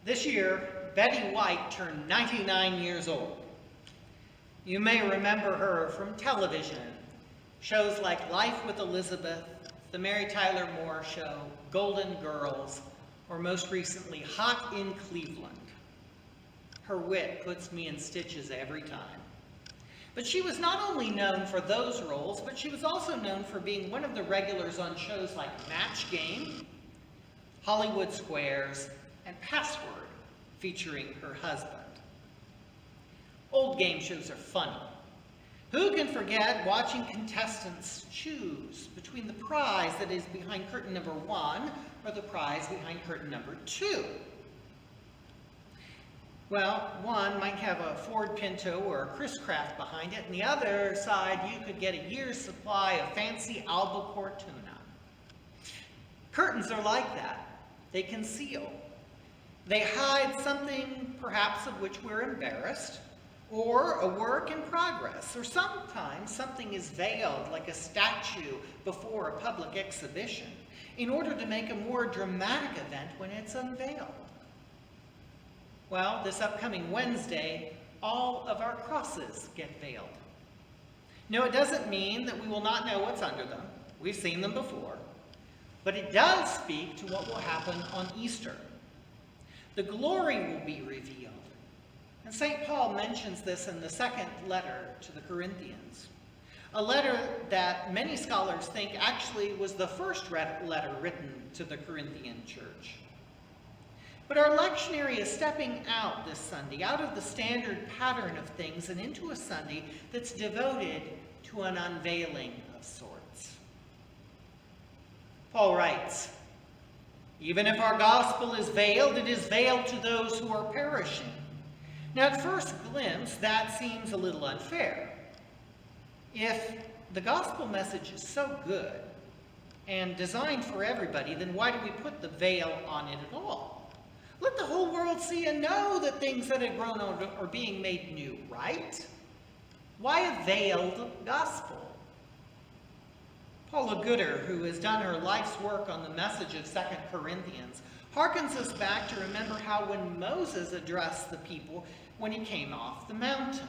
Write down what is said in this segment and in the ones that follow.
This year, Betty White turned 99 years old. You may remember her from television, shows like Life with Elizabeth, The Mary Tyler Moore Show, Golden Girls, or most recently, Hot in Cleveland. Her wit puts me in stitches every time. But she was not only known for those roles, but she was also known for being one of the regulars on shows like Match Game, Hollywood Squares, and Password, featuring her husband. Old game shows are funny. Who can forget watching contestants choose between the prize that is behind curtain number 1 or the prize behind curtain number 2? Well, one might have a Ford Pinto or a Chris Craft behind it, and the other side you could get a year's supply of fancy albacore tuna. Curtains are like that. They conceal. They hide something perhaps of which we're embarrassed, or a work in progress, or sometimes something is veiled like a statue before a public exhibition in order to make a more dramatic event when it's unveiled. Well, this upcoming Wednesday, all of our crosses get veiled. No, it doesn't mean that we will not know what's under them. We've seen them before. But it does speak to what will happen on Easter. The glory will be revealed. And St. Paul mentions this in the second letter to the Corinthians, a letter that many scholars think actually was the first letter written to the Corinthian church. But our lectionary is stepping out this Sunday, out of the standard pattern of things and into a Sunday that's devoted to an unveiling of sorts. Paul writes, "Even if our gospel is veiled, it is veiled to those who are perishing." Now, at first glimpse, that seems a little unfair. If the gospel message is so good and designed for everybody, then why do we put the veil on it at all? Let the whole world see and know that things that had grown old are being made new, right? Why a veiled gospel? Paula Gooder, who has done her life's work on the message of 2 Corinthians, harkens us back to remember how when Moses addressed the people when he came off the mountain.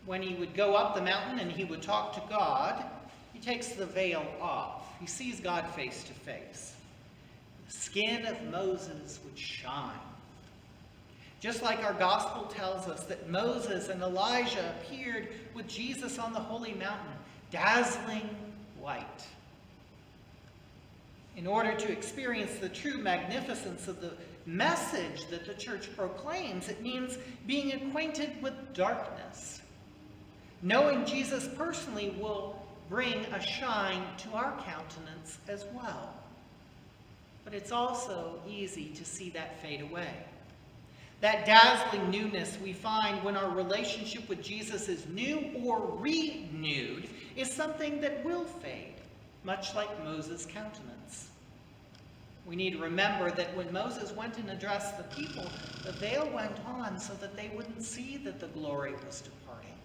When he would go up the mountain and he would talk to God, he takes the veil off. He sees God face to face. The skin of Moses would shine. Just like our gospel tells us that Moses and Elijah appeared with Jesus on the holy mountain, dazzling white. In order to experience the true magnificence of the message that the church proclaims, it means being acquainted with darkness. Knowing Jesus personally will bring a shine to our countenance as well. But it's also easy to see that fade away. That dazzling newness we find when our relationship with Jesus is new or renewed is something that will fade, much like Moses' countenance. We need to remember that when Moses went and addressed the people, the veil went on so that they wouldn't see that the glory was departing.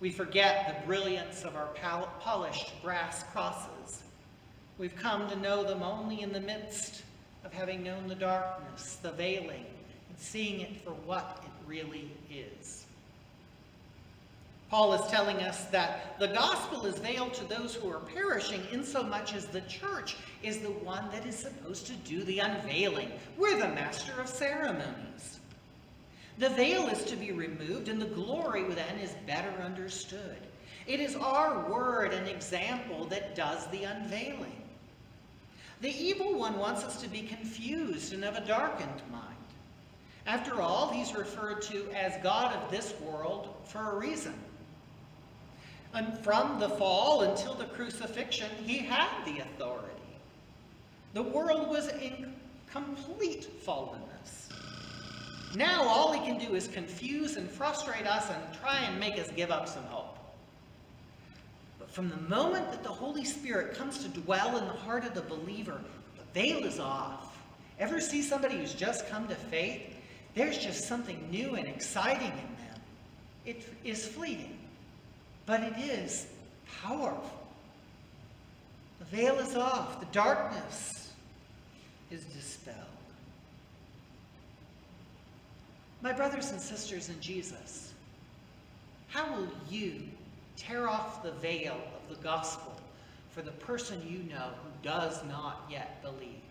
We forget the brilliance of our polished brass crosses. We've come to know them only in the midst of having known the darkness, the veiling, and seeing it for what it really is. Paul is telling us that the gospel is veiled to those who are perishing insomuch as the church is the one that is supposed to do the unveiling. We're the master of ceremonies. The veil is to be removed and the glory then is better understood. It is our word and example that does the unveiling. The evil one wants us to be confused and of a darkened mind. After all, he's referred to as God of this world for a reason. And from the fall until the crucifixion, he had the authority. The world was in complete fallenness. Now all he can do is confuse and frustrate us and try and make us give up some hope. But from the moment that the Holy Spirit comes to dwell in the heart of the believer, the veil is off. Ever see somebody who's just come to faith? There's just something new and exciting in them. It is fleeting, but it is powerful. The veil is off. The darkness is dispelled. My brothers and sisters in Jesus, how will you tear off the veil of the gospel for the person you know who does not yet believe?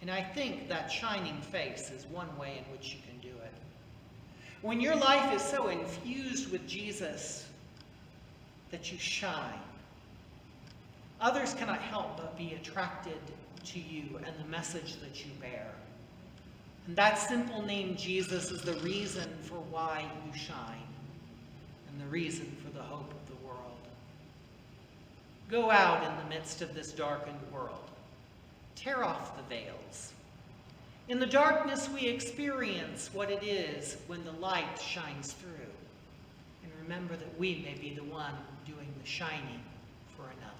And I think that shining face is one way in which you can do it. When your life is so infused with Jesus that you shine, others cannot help but be attracted to you and the message that you bear. And that simple name, Jesus, is the reason for why you shine and the reason for the hope of the world. Go out in the midst of this darkened world. Tear off the veils. In the darkness, we experience what it is when the light shines through. And remember that we may be the one doing the shining for another.